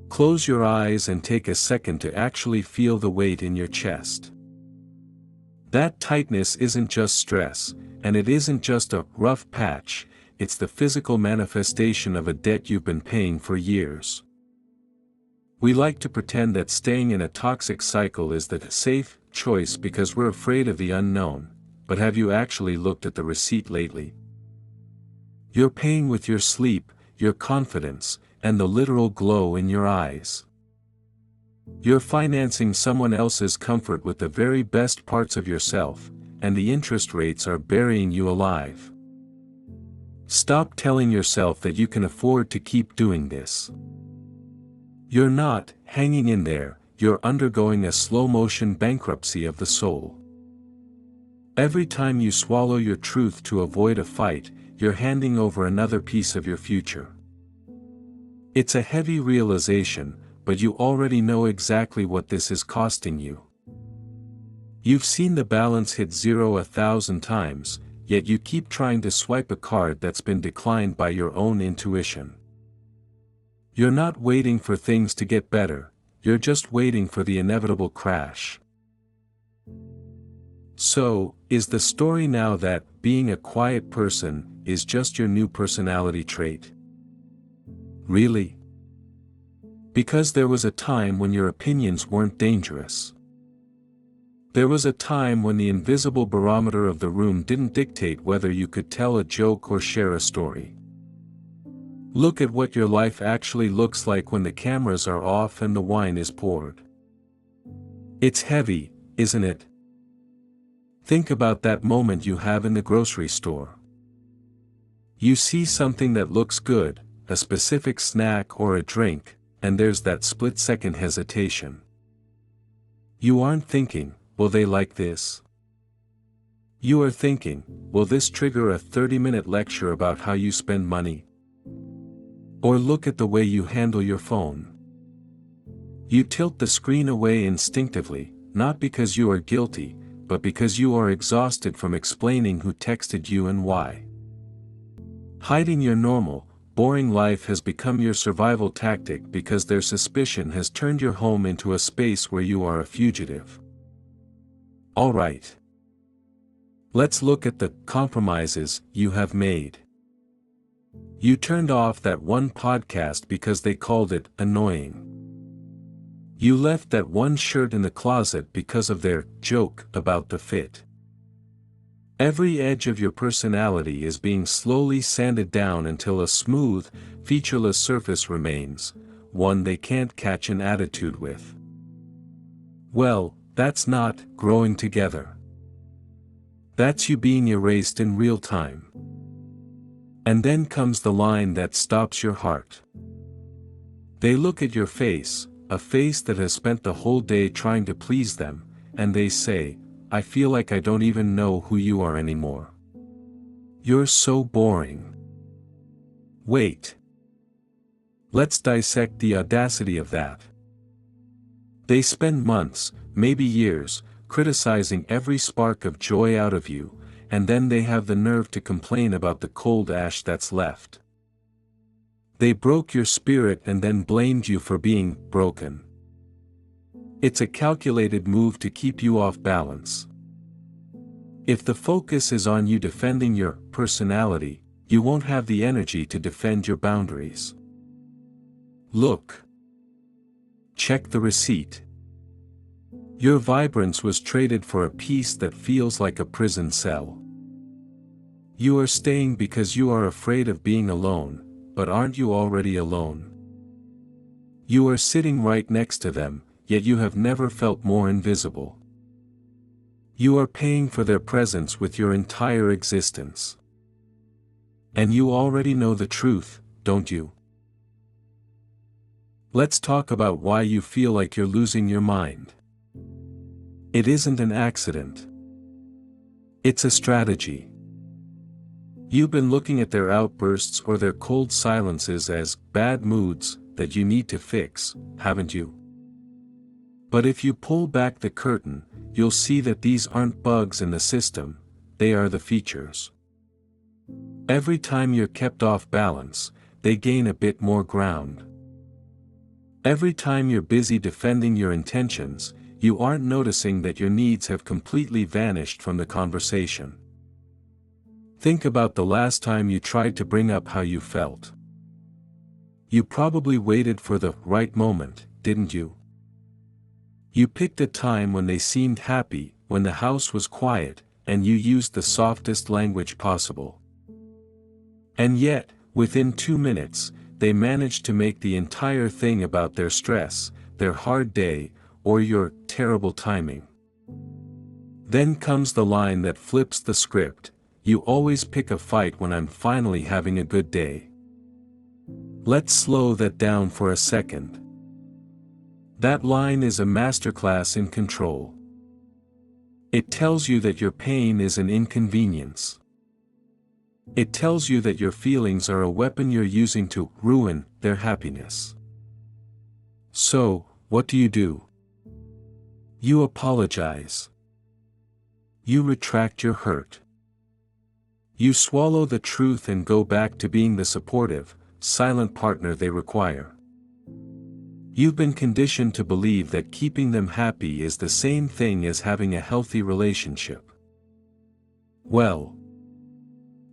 Close your eyes and take a second to actually feel the weight in your chest. That tightness isn't just stress, and it isn't just a rough patch, it's the physical manifestation of a debt you've been paying for years. We like to pretend that staying in a toxic cycle is the safe choice because we're afraid of the unknown, but have you actually looked at the receipt lately? You're paying with your sleep, your confidence, and the literal glow in your eyes. You're financing someone else's comfort with the very best parts of yourself, and the interest rates are burying you alive. Stop telling yourself that you can afford to keep doing this. You're not hanging in there, you're undergoing a slow-motion bankruptcy of the soul. Every time you swallow your truth to avoid a fight, you're handing over another piece of your future. It's a heavy realization, but you already know exactly what this is costing you. You've seen the balance hit zero 1,000 times, yet you keep trying to swipe a card that's been declined by your own intuition. You're not waiting for things to get better, you're just waiting for the inevitable crash. So, is the story now that being a quiet person is just your new personality trait? Really? Because there was a time when your opinions weren't dangerous. There was a time when the invisible barometer of the room didn't dictate whether you could tell a joke or share a story. Look at what your life actually looks like when the cameras are off and the wine is poured. It's heavy, isn't it? Think about that moment you have in the grocery store. You see something that looks good, a specific snack or a drink, and there's that split-second hesitation. You aren't thinking, will they like this? You are thinking, will this trigger a 30-minute lecture about how you spend money? Or look at the way you handle your phone. You tilt the screen away instinctively, not because you are guilty, but because you are exhausted from explaining who texted you and why. Hiding your normal, boring life has become your survival tactic because their suspicion has turned your home into a space where you are a fugitive. Alright. Let's look at the compromises you have made. You turned off that one podcast because they called it annoying. You left that one shirt in the closet because of their joke about the fit. Every edge of your personality is being slowly sanded down until a smooth, featureless surface remains, one they can't catch an attitude with. Well, that's not growing together. That's you being erased in real time. And then comes the line that stops your heart. They look at your face, a face that has spent the whole day trying to please them, and they say, I feel like I don't even know who you are anymore. You're so boring. Wait. Let's dissect the audacity of that. They spend months, maybe years, criticizing every spark of joy out of you, and then they have the nerve to complain about the cold ash that's left. They broke your spirit and then blamed you for being broken. It's a calculated move to keep you off balance. If the focus is on you defending your personality, you won't have the energy to defend your boundaries. Look. Check the receipt. Your vibrance was traded for a peace that feels like a prison cell. You are staying because you are afraid of being alone, but aren't you already alone? You are sitting right next to them, yet you have never felt more invisible. You are paying for their presence with your entire existence. And you already know the truth, don't you? Let's talk about why you feel like you're losing your mind. It isn't an accident. It's a strategy. You've been looking at their outbursts or their cold silences as bad moods that you need to fix, haven't you? But if you pull back the curtain, you'll see that these aren't bugs in the system, they are the features. Every time you're kept off balance, they gain a bit more ground. Every time you're busy defending your intentions, you aren't noticing that your needs have completely vanished from the conversation. Think about the last time you tried to bring up how you felt. You probably waited for the right moment, didn't you? You picked a time when they seemed happy, when the house was quiet, and you used the softest language possible. And yet, within 2 minutes, they managed to make the entire thing about their stress, their hard day, or your terrible timing. Then comes the line that flips the script: you always pick a fight when I'm finally having a good day. Let's slow that down for a second. That line is a masterclass in control. It tells you that your pain is an inconvenience. It tells you that your feelings are a weapon you're using to ruin their happiness. So, what do? You apologize. You retract your hurt. You swallow the truth and go back to being the supportive, silent partner they require. You've been conditioned to believe that keeping them happy is the same thing as having a healthy relationship. Well,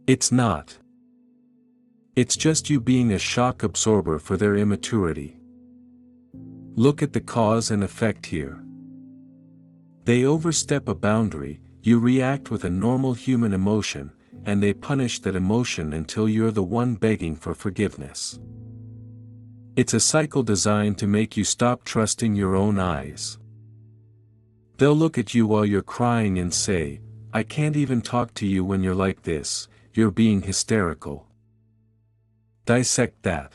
it's not. It's just you being a shock absorber for their immaturity. Look at the cause and effect here. They overstep a boundary, you react with a normal human emotion, and they punish that emotion until you're the one begging for forgiveness. It's a cycle designed to make you stop trusting your own eyes. They'll look at you while you're crying and say, "I can't even talk to you when you're like this, you're being hysterical." Dissect that.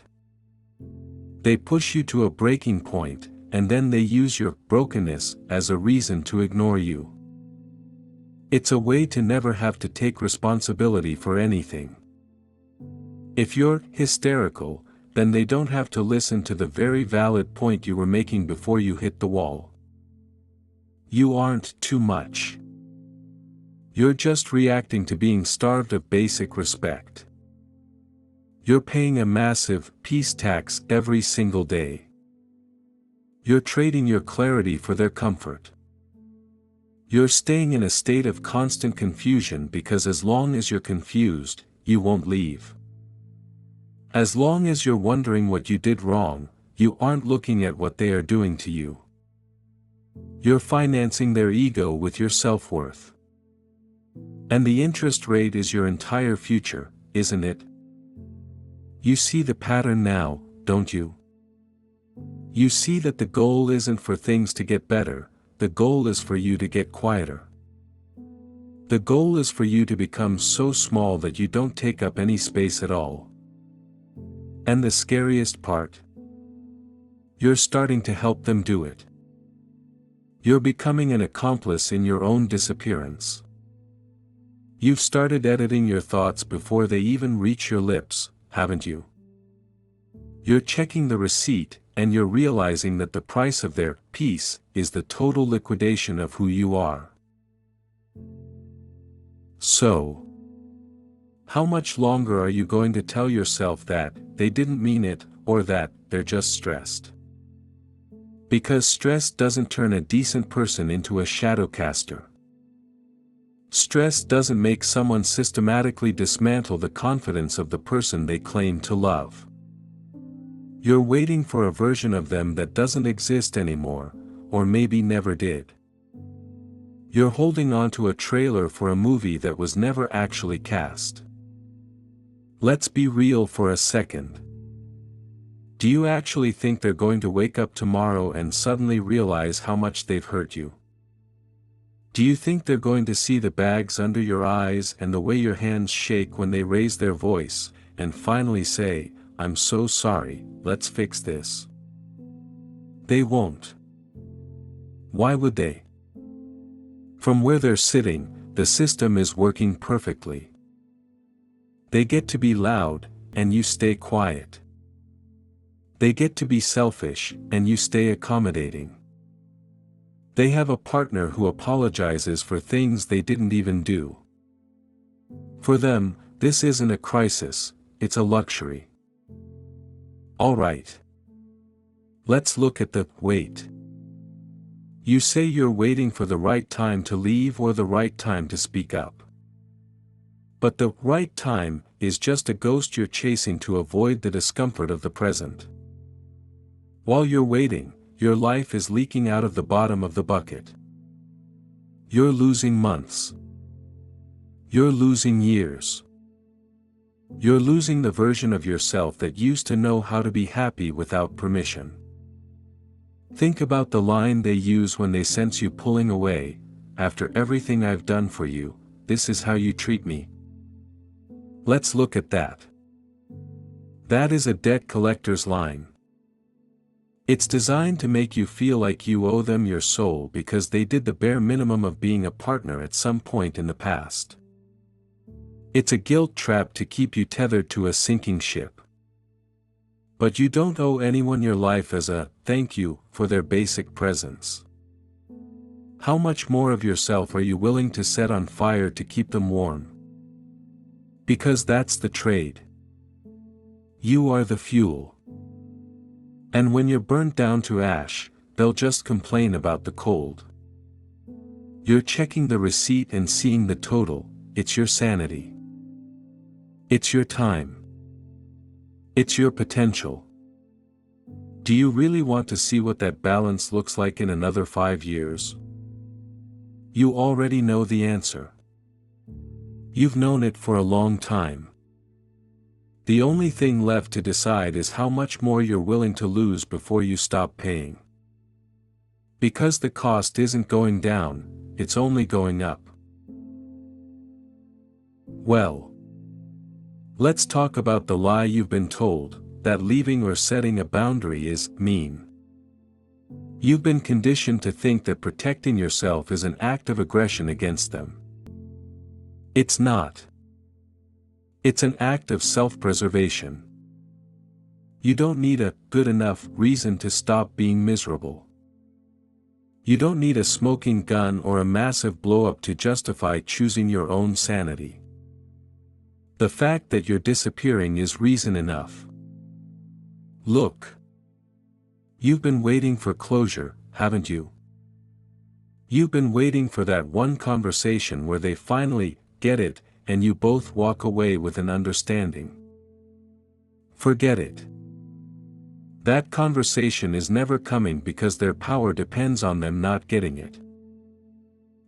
They push you to a breaking point, and then they use your brokenness as a reason to ignore you. It's a way to never have to take responsibility for anything. If you're hysterical, then they don't have to listen to the very valid point you were making before you hit the wall. You aren't too much. You're just reacting to being starved of basic respect. You're paying a massive peace tax every single day. You're trading your clarity for their comfort. You're staying in a state of constant confusion because as long as you're confused, you won't leave. As long as you're wondering what you did wrong, you aren't looking at what they are doing to you. You're financing their ego with your self-worth. And the interest rate is your entire future, isn't it? You see the pattern now, don't you? You see that the goal isn't for things to get better, the goal is for you to get quieter. The goal is for you to become so small that you don't take up any space at all. And the scariest part? You're starting to help them do it. You're becoming an accomplice in your own disappearance. You've started editing your thoughts before they even reach your lips, haven't you? You're checking the receipt, and you're realizing that the price of their peace is the total liquidation of who you are. So, how much longer are you going to tell yourself that they didn't mean it, or that they're just stressed? Because stress doesn't turn a decent person into a shadow caster. Stress doesn't make someone systematically dismantle the confidence of the person they claim to love. You're waiting for a version of them that doesn't exist anymore, or maybe never did. You're holding on to a trailer for a movie that was never actually cast. Let's be real for a second. Do you actually think they're going to wake up tomorrow and suddenly realize how much they've hurt you? Do you think they're going to see the bags under your eyes and the way your hands shake when they raise their voice, and finally say, "I'm so sorry, let's fix this"? They won't. Why would they? From where they're sitting, the system is working perfectly. They get to be loud, and you stay quiet. They get to be selfish, and you stay accommodating. They have a partner who apologizes for things they didn't even do. For them, this isn't a crisis, it's a luxury. All right. Let's look at the wait. You say you're waiting for the right time to leave or the right time to speak up. But the right time is just a ghost you're chasing to avoid the discomfort of the present. While you're waiting, your life is leaking out of the bottom of the bucket. You're losing months. You're losing years. You're losing the version of yourself that used to know how to be happy without permission. Think about the line they use when they sense you pulling away. After everything I've done for you, this is how you treat me. Let's look at that. That is a debt collector's line. It's designed to make you feel like you owe them your soul because they did the bare minimum of being a partner at some point in the past. It's a guilt trap to keep you tethered to a sinking ship. But you don't owe anyone your life as a thank you for their basic presence. How much more of yourself are you willing to set on fire to keep them warm? Because that's the trade. You are the fuel. And when you're burnt down to ash, they'll just complain about the cold. You're checking the receipt and seeing the total. It's your sanity. It's your time. It's your potential. Do you really want to see what that balance looks like in another 5 years? You already know the answer. You've known it for a long time. The only thing left to decide is how much more you're willing to lose before you stop paying. Because the cost isn't going down, it's only going up. Well, let's talk about the lie you've been told, that leaving or setting a boundary is mean. You've been conditioned to think that protecting yourself is an act of aggression against them. It's not. It's an act of self-preservation. You don't need a good enough reason to stop being miserable. You don't need a smoking gun or a massive blow-up to justify choosing your own sanity. The fact that you're disappearing is reason enough. Look. You've been waiting for closure, haven't you? You've been waiting for that one conversation where they finally get it, and you both walk away with an understanding. Forget it. That conversation is never coming because their power depends on them not getting it.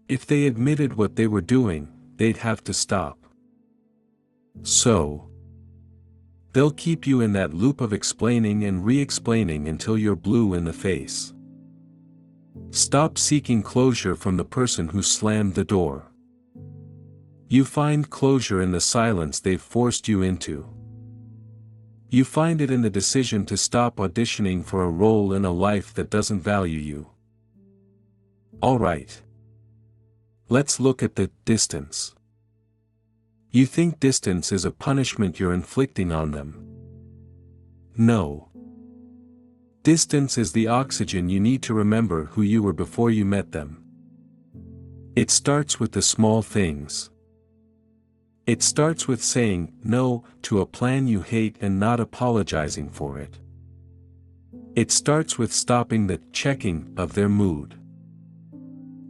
If they admitted what they were doing, they'd have to stop. So, they'll keep you in that loop of explaining and re-explaining until you're blue in the face. Stop seeking closure from the person who slammed the door. You find closure in the silence they've forced you into. You find it in the decision to stop auditioning for a role in a life that doesn't value you. Alright. Let's look at the distance. You think distance is a punishment you're inflicting on them. No. Distance is the oxygen you need to remember who you were before you met them. It starts with the small things. It starts with saying no to a plan you hate and not apologizing for it. It starts with stopping the checking of their mood.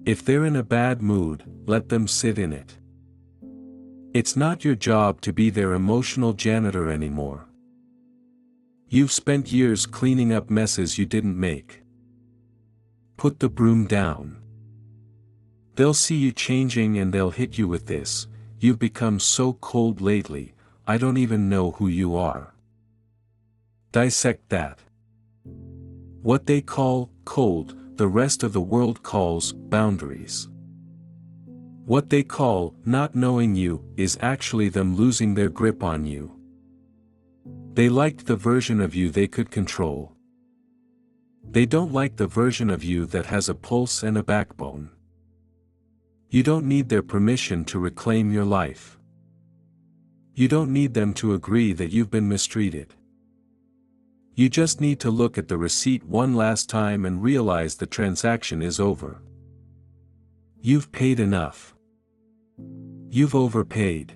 If they're in a bad mood, let them sit in it. It's not your job to be their emotional janitor anymore. You've spent years cleaning up messes you didn't make. Put the broom down. They'll see you changing and they'll hit you with this. You've become so cold lately, I don't even know who you are. Dissect that. What they call cold, the rest of the world calls boundaries. What they call not knowing you is actually them losing their grip on you. They liked the version of you they could control. They don't like the version of you that has a pulse and a backbone. You don't need their permission to reclaim your life. You don't need them to agree that you've been mistreated. You just need to look at the receipt one last time and realize the transaction is over. You've paid enough. You've overpaid.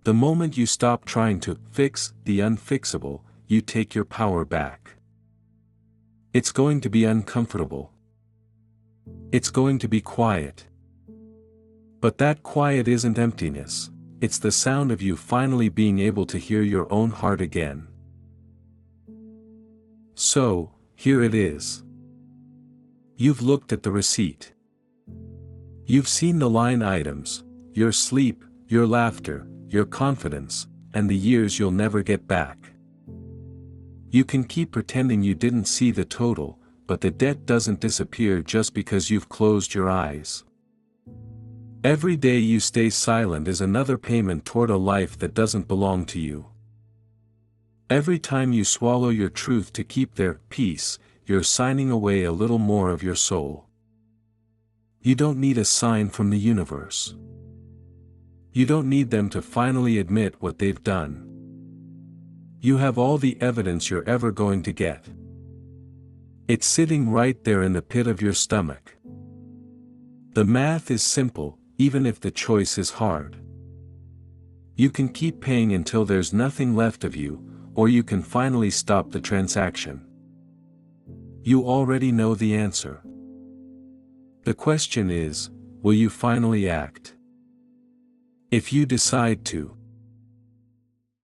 The moment you stop trying to fix the unfixable, you take your power back. It's going to be uncomfortable. It's going to be quiet. But that quiet isn't emptiness, it's the sound of you finally being able to hear your own heart again. So, here it is. You've looked at the receipt. You've seen the line items, your sleep, your laughter, your confidence, and the years you'll never get back. You can keep pretending you didn't see the total, but the debt doesn't disappear just because you've closed your eyes. Every day you stay silent is another payment toward a life that doesn't belong to you. Every time you swallow your truth to keep their peace, you're signing away a little more of your soul. You don't need a sign from the universe. You don't need them to finally admit what they've done. You have all the evidence you're ever going to get. It's sitting right there in the pit of your stomach. The math is simple, even if the choice is hard. You can keep paying until there's nothing left of you, or you can finally stop the transaction. You already know the answer. The question is, will you finally act? If you decide to,